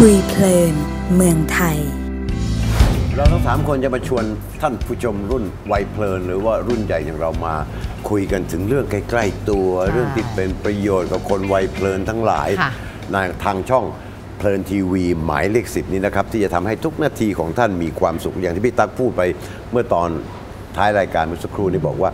คุยเพลินเมืองไทยเราทั้ง3 คนจะมาชวนท่านผู้ชมรุ่นวัยเพลินหรือว่ารุ่นใหญ่อย่างเรามาคุยกันถึงเรื่องใกล้ๆตัวเรื่องที่เป็นประโยชน์กับคนวัยเพลินทั้งหลายในทางช่องเพลินทีวีหมายเลข 10นี้นะครับที่จะทำให้ทุกนาทีของท่านมีความสุขอย่างที่พี่ตั๊กพูดไปเมื่อตอนท้ายรายการเมื่อสักครู่นี้บอกว่า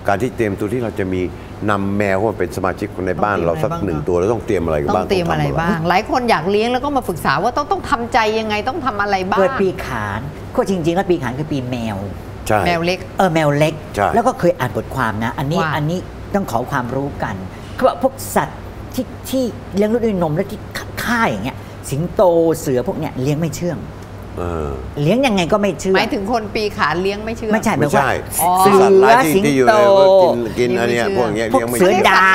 การที่เตรียมตัวที่เราจะมีนำแมวมาเป็นสมาชิกคนในบ้านเราสัก1 ตัวแล้วต้องเตรียมอะไรบ้างต้องเตรียมอะไรบ้างหลายคนอยากเลี้ยงแล้วก็มาปรึกษาว่าต้องทำใจยังไงต้องทำอะไรบ้างเกิดปีขานก็จริงๆแล้วปีขานคือปีแมวแมวเล็กแมวเล็กแล้วก็เคยอ่านบทความนะอันนี้ต้องขอความรู้กันเขาบอกพวกสัตว์ที่เลี้ยงลูกด้วยนมและที่ฆ่าอย่างเงี้ยสิงโตเสือพวกเนี้ยเลี้ยงไม่เชื่องเลี้ยงยังไงก็ไม่เชื่อหมายถึงคนปีขานเลี้ยงไม่เชื่อไม่ใช่ไม่ใช่เสือสิงโตกินอันนี้พวกนี้เลี้ยงไม่เสือดา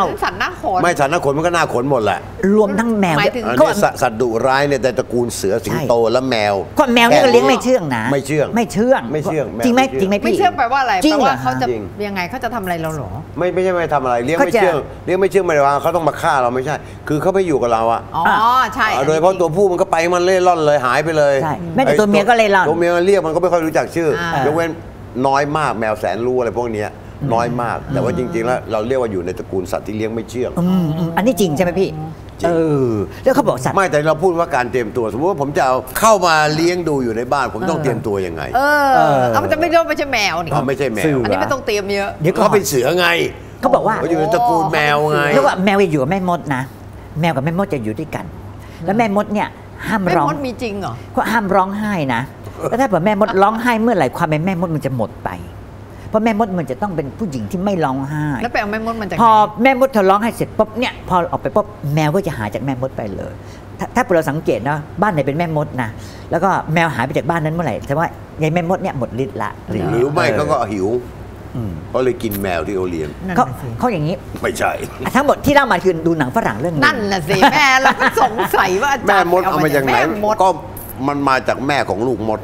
วสัตว์หน้าขนไม่สัตว์หน้าขนมันก็หน้าขนหมดแหละรวมทั้งแมวก็สัตว์ดุร้ายเนี่ยแต่ตระกูลเสือสิงโตและแมวก็แมวนี่ก็เลี้ยงไม่เชื่องนะไม่เชื่องจริงไหมจริงไหมพี่ไม่เชื่องแปลว่าอะไรแปลว่าเขาจะยังไงเขาจะทำอะไรเราหรอไม่ใช่ไม่ทำอะไรเลี้ยงไม่เชื่องไม่ได้ว่าเขาต้องมาฆ่าเราไม่ใช่คือเขาไปอยู่กับเราอ่ะอ๋อใช่โดยเฉพาะตัวผู้มันก็ไปมันเล่ร่อนเลยหายไปเลยแม้แต่ตัวเมียก็เล่ร่อนตัวเมียเรียกมันก็ไม่ค่อยรู้จักชื่อยกเว้นน้อยมากแมวแสนรู้อะไรพวกนี้น้อยมากแต่ว่าจริงๆแล้วเราเรียกว่าอยู่ในตระกูลสัตว์ที่เลี้ยงไม่เชื่องอันนี้จริงใช่ไหมพี่แล้วเขาบอกสัตว์ไม่แต่เราพูดว่าการเตรียมตัวสมมติว่าผมจะเอาเข้ามาเลี้ยงดูอยู่ในบ้านผมต้องเตรียมตัวยังไงมันจะไม่ใช่แมวนี่ไม่ใช่แมวอันนี้ไม่ต้องเตรียมเยอะเดี๋ยวเขาเป็นเสือไงเขาบอกว่าอยู่ในตระกูลแมวไงเรียกว่าแมวอยู่กับแม่มดนะแมวกับแม่มดจะอยู่ด้วยกันแล้วแม่มดเนี่ยห้ามร้องแม่มดมีจริงเหรอก็ห้ามร้องไห้นะแล้วถ้าเผื่อแม่มดร้องไห้เมื่อไหร่ความเป็นแม่มดมันจะหมดไปเพราะแม่มดมันจะต้องเป็นผู้หญิงที่ไม่ร้องไห้แล้วไปเอาแม่มดมันจากพอแม่มดเธอร้องไห้เสร็จปุ๊บเนี่ยพอออกไปปุ๊บแมวก็จะหายจากแม่มดไปเลยถ้าเราสังเกตนะบ้านไหนเป็นแม่มดนะแล้วก็แมวหายไปจากบ้านนั้นเมื่อไหร่แต่ว่าไอ้แม่มดเนี่ยหมดฤทธิ์ละหรือไม่ก็หิวเขาเลยกินแมวที่เขาเลี้ยงเขาอย่างนี้ไม่ใช่ทั้งหมดที่เล่ามาคือดูหนังฝรั่งเรื่องนั่นน่ะสิแม่เราก็สงสัยว่าแม่มดเอามาจากไหนก็มันมาจากแม่ของลูกมด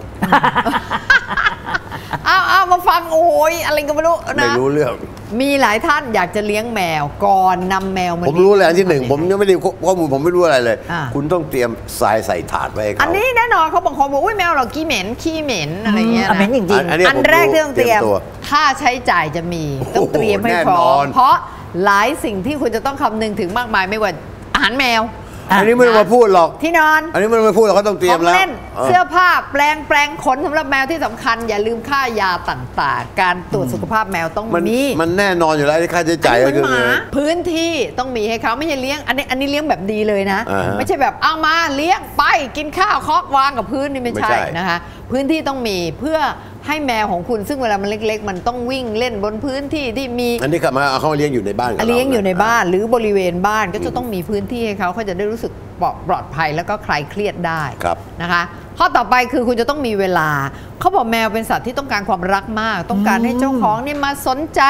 เอามาฟังโอ้ยอะไรก็ไม่รู้นะไม่รู้เรื่องมีหลายท่านอยากจะเลี้ยงแมวก่อนนำแมวมาผมรู้แล้วที่1ผมยังไม่ได้ข้อมูลผมไม่รู้อะไรเลยคุณต้องเตรียมทรายใส่ถาดไว้อันนี้แน่นอนเขาบางคนบอกอุ้ยแมวเราขี้เหม็นอะไรเงี้ยนะเหม็นจริงๆอันแรกที่ต้องเตรียมค่าใช้จ่ายจะมีต้องเตรียมให้พร้อมเพราะหลายสิ่งที่คุณจะต้องคำนึงถึงมากมายไม่ว่าอาหารแมวอันนี้ไม่ต้องมาพูดหรอกที่นอนอันนี้ไม่ต้องมาพูดหรอกเขาต้องเตรียมแล้วเสื้อผ้าแปรงขนสำหรับแมวที่สำคัญอย่าลืมค่ายาต่างๆการตรวจสุขภาพแมวต้องมีมันแน่นอนอยู่แล้วค่าใช้จ่ายก็คือพื้นที่ต้องมีให้เขาไม่ใช่เลี้ยงอันนี้เลี้ยงแบบดีเลยนะไม่ใช่แบบเอามาเลี้ยงไปกินข้าวเคาะวางกับพื้นนี่ไม่ใช่นะคะพื้นที่ต้องมีเพื่อให้แมวของคุณซึ่งเวลามันเล็กๆมันต้องวิ่งเล่นบนพื้นที่ที่มีอันนี้กลับมาเอาเขามาเลี้ยงอยู่ในบ้านเลี้ยงอยู่ในบ้านหรือบริเวณบ้านก็จะต้องมีพื้นที่ให้เขาจะได้รู้สึกปลอดภัยแล้วก็คลายเครียดได้นะคะข้อต่อไปคือคุณจะต้องมีเวลาเขาบอกแมวเป็นสัตว์ที่ต้องการความรักมากต้องการให้เจ้าของนี่มาสนใจ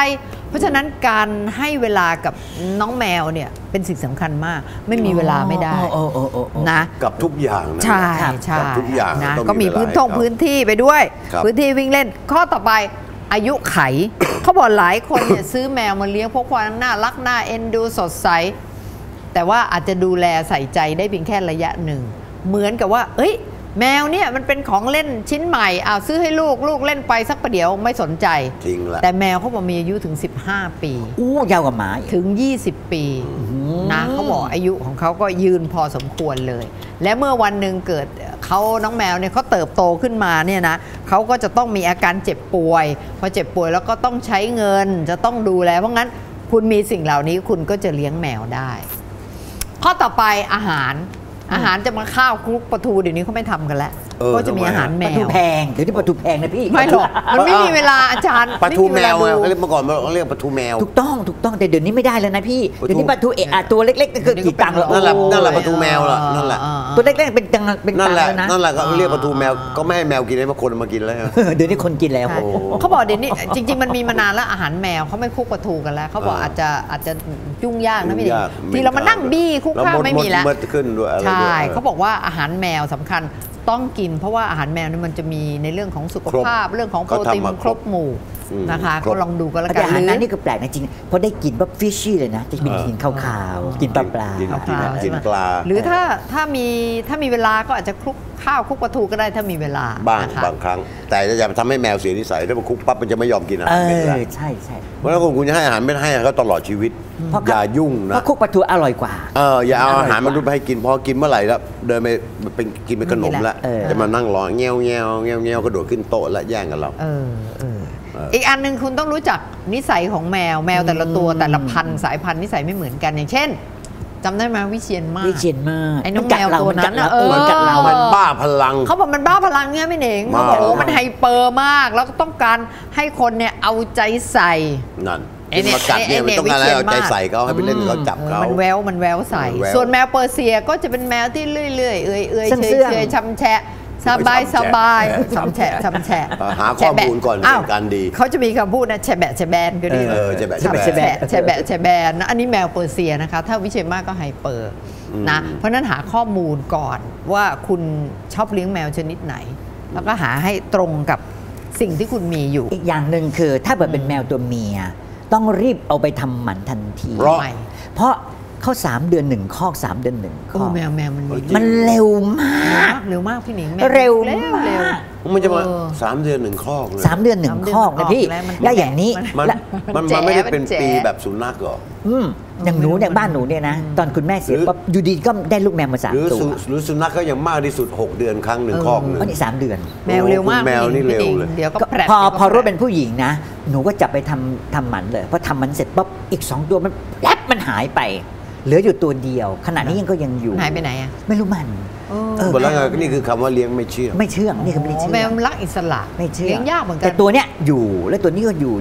เพราะฉะนั้นการให้เวลากับน้องแมวเนี่ยเป็นสิ่งสำคัญมากไม่มีเวลาไม่ได้นะกับทุกอย่างนะใช่ทุกอย่างนะก็มีพื้นที่ไปด้วยพื้นที่วิ่งเล่นข้อต่อไปอายุไขเขาบอกหลายคนเนี่ยซื้อแมวมาเลี้ยงเพราะความน่ารักน่าเอ็นดูสดใสแต่ว่าอาจจะดูแลใส่ใจได้เพียงแค่ระยะหนึ่งเหมือนกับว่าแมวเนี่ยมันเป็นของเล่นชิ้นใหม่ซื้อให้ลูกเล่นไปสักประเดี๋ยวไม่สนใจจริงละแต่แมวเขาบอกมีอายุถึง15 ปียาวกว่าหมาถึง20 ปีนะเขาบอกอายุของเขาก็ยืนพอสมควรเลยและเมื่อวันหนึ่งเกิดน้องแมวเนี่ยเขาเติบโตขึ้นมาเนี่ยนะเขาก็จะต้องมีอาการเจ็บป่วยพอเจ็บป่วยแล้วก็ต้องใช้เงินจะต้องดูแลเพราะงั้นคุณมีสิ่งเหล่านี้คุณก็จะเลี้ยงแมวได้ข้อต่อไปอาหารจะมาข้าวคลุกปลาทูเดี๋ยวนี้เขาไม่ทำกันแล้วก็จะมีอาหารแมวปลาทูแพงเดี๋ยวนี้ปลาทูแพงนะพี่ไม่หรอกมันไม่มีเวลาอาจารย์ปลาทูแมวเขาเรียกเมื่อก่อนเขาเรียกปลาทูแมวถูกต้องแต่เดี๋ยวนี้ไม่ได้แล้วนะพี่เดี๋ยวนี้ปลาทูตัวเล็กๆก็คือกี่ตังค์นั่นแหละปลาทูแมวล่ะนั่นแหละตัวเล็กๆเป็นตังค์แล้วนะนั่นแหละก็เรียกปลาทูแมวก็ไม่ให้แมวกินให้คนมากินแล้วเดี๋ยวนี้คนกินแล้วเขาบอกเดี๋ยวนี้จริงๆมันมีมานานแล้วอาหารแมวเขาไม่คลุกปลาทูกันแล้วเขาบอกอาจจะยุ่งยากนะพี่ทีเรามานั่งบี้คลุกข้าวไม่มีแล้วใช่เขาบอกว่าอาหารแมวสำคัญต้องกินเพราะว่าอาหารแมวนี่มันจะมีในเรื่องของสุขภาพเรื่องของโปรตีนครบหมู่ นะคะ ครบ ก็ลองดูก็แล้ว แต่ กัน อาหาร ห นั้น รือ นี่ก็แปลกนะจริงเพราะได้กินแบบฟิชชี่เลยนะจะเป็นกินข้าวๆกินปลา กิน ปลา กินปลา หรือถ้ามีเวลาก็อาจจะคลุกข้าวคลุกปลาทูก็ได้ถ้ามีเวลา บ้าง นะคะ บางครั้ง แต่จะทำให้แมวเสียนิสัยถ้ามันคุกปั๊บมันจะไม่ยอมกินอา เอ หารเป็น อ ไร ใช่ใช่ เพราะฉะนั้นคุณจะให้อาหารไม่ให้เขาตลอดชีวิต เพราะ อย่ายุ่ง เพ นะ ราะคุกปลาทูอร่อยกว่า อย่าเอาอาหารมันรุ่นไปให้กินพอกินเมื่อไหร่แล้วเดินไปเป็นกินเป็นขนมแล้ว เออ จะมานั่งรอเงี้ยวเงี้ยวเงี้ยวเงี้ยวกระโดดขึ้นโต๊ะแล้วแย่งกันเรา อีกอันหนึ่งคุณต้องรู้จักนิสัยของแมวแต่ละตัวแต่ละพันธุ์สายพันธุ์นิสัยไม่เหมือนกันอย่างเช่นจำได้ไหมวิเชียรมาก วิเชียรมาก ไอ้น้องแมวตัวนั้นน่ะ มันกัดเรา มันบ้าพลัง เขาบอกมันบ้าพลังเนี่ยไม่เหน่งเขาบอกโอ้มันไฮเปอร์มาก แล้วก็ต้องการให้คนเนี่ยเอาใจใส่ นั่น ไอ้เนี่ย มากัดเนี่ยมันต้องการให้เอาใจใส่เขาให้ไปเล่นกับเขาจับเขา มันแววใส่ แวว ส่วนแมวเปอร์เซียก็จะเป็นแมวที่เรื่อยๆเอื่อย เสื่องๆ เฉยๆชำแฉะสบายชำแฉะ หาข้อมูลก่อน อ้าว เป็นการดี เขาจะมีคำพูดนะแฉะแบะแฉะแบนก็ดี แฉะแบะ แฉะ แฉะแบน แฉะแบะแฉะแบนนะอันนี้แมวเปอร์เซียนะคะถ้าวิเชียรมากก็ไฮเปอร์นะเพราะฉะนั้นหาข้อมูลก่อนว่าคุณชอบเลี้ยงแมวชนิดไหน แล้วก็หาให้ตรงกับสิ่งที่คุณมีอยู่ อีกอย่างหนึ่งคือถ้าเกิดเป็นแมวตัวเมีย ต้องรีบเอาไปทำหมันทันที เพราะ เพราะเขา3 เดือน 1 คอก 3 เดือน 1 ค โอ้ อก แมวมันมี มันเร็วมาก เร็วมากพี่หนิงแม เร็ว เร็ว มาก มันจะมา3 เดือน 1 คอกเลย 3 เดือน 1 คอกนะพี่ แล้วอย่างนี้ มัน และ มันไม่ได้เป็นปีแบบสุนัขหรอ อย่างหนูเนี่ยบ้านหนูเนี่ยนะ ตอนคุณแม่เสีย หรือ ปั๊บอยู่ดีก็ได้ลูกแมวมา หรือ 3 ตัว หรือสุนัขก็ยังมากที่สุด 6 เดือนครั้งหนึ่งคอกหนึ่ง อันนี้3 เดือน แมวเร็วมาก แมวนี่เร็วเลย เดี๋ยวก็แผล พอรู้เป็นผู้หญิงนะ หนูก็จับไปทำหมันเลยพอทำหมันเสร็จปั๊บอีก 2 ตัวมันแป๊บมันหายไป เหลืออยู่ตัวเดียว ขณะนี้ก็ยังอยู่ หายไปไหนอ่ะ ไม่รู้มัน หมดแล้วไงก็นี่คือคำว่าเลี้ยงไม่เชื่อง ไม่เชื่องนี่คือไม่ได้เชื่อง แมวมันรักอิสระ ไม่เชื่อ เลี้ยงยากเหมือนกั แต่ตัวเนี้ยอยู่แล้วตัวนี้ก็อยู่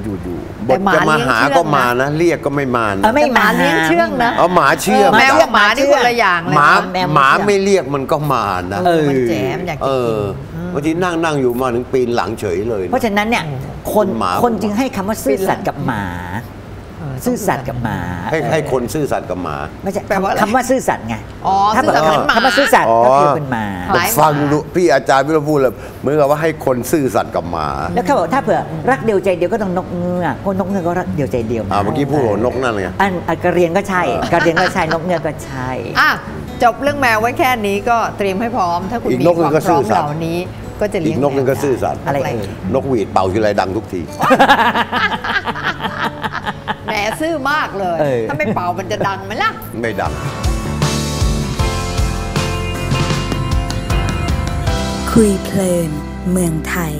บทจะมาหาก็มานะ เรียกก็ไม่มานะ ไม่ แต่หมาเลี้ยงเชื่องนะ เอาหมาเชื่อง แมวกับหมานี่คนละอย่างเลย หมา นะ หมาไม่เรียกมันก็มานะ มันแจมอยากจะกิน บางทีนั่งอยู่มาถึงปีนหลังเฉยเลยนะ เพราะฉะนั้นเนี่ยคน หมา คนจึงให้คำว่าซื่อสัตย์กับหมา ซื่อสัตย์กับหมา ให้คนซื่อสัตย์กับหมา ไม่ใช่ แปลว่าอะไร คำว่าซื่อสัตย์ไง อ๋อ ถ้า ซื่อสัตย์เหมือนหมา คำว่าซื่อสัตย์ก็คือเป็นหมา คล้าย ฟังดูพี่อาจารย์พี่เราพูดเลยเหมือนกับว่าให้คนซื่อสัตย์กับหมา แล้วเขาบอกถ้าเผื่อรักเดียวใจเดียวก็ต้องนกเงือกคนนกเงือกก็รักเดียวใจเดียว เมื่อกี้พูดว่านกนั่นไง อันกระเรียนก็ใช่กระเรียนก็ใช่นกเงือกก็ใช่ อ่ะจบเรื่องแมวไว้แค่นี้ก็เตรียมให้พร้อม ถ้าคุณ อีก มี นก ค หนึ่ วาม งก็ พร้อม ซื่อสัตย์ เหล่านี้ ก็จะเลี้ อี ย ก ง นกหนึงก็ซื่อสัตย์ อะไรเอ่ย นกหวีดเป่าทีไรดังทุกที แหมซื่อมากเลย เออ ถ้าไม่เป่ามันจะดังไหมล่ะ ไม่ดัง คุยเพลินเมืองไทย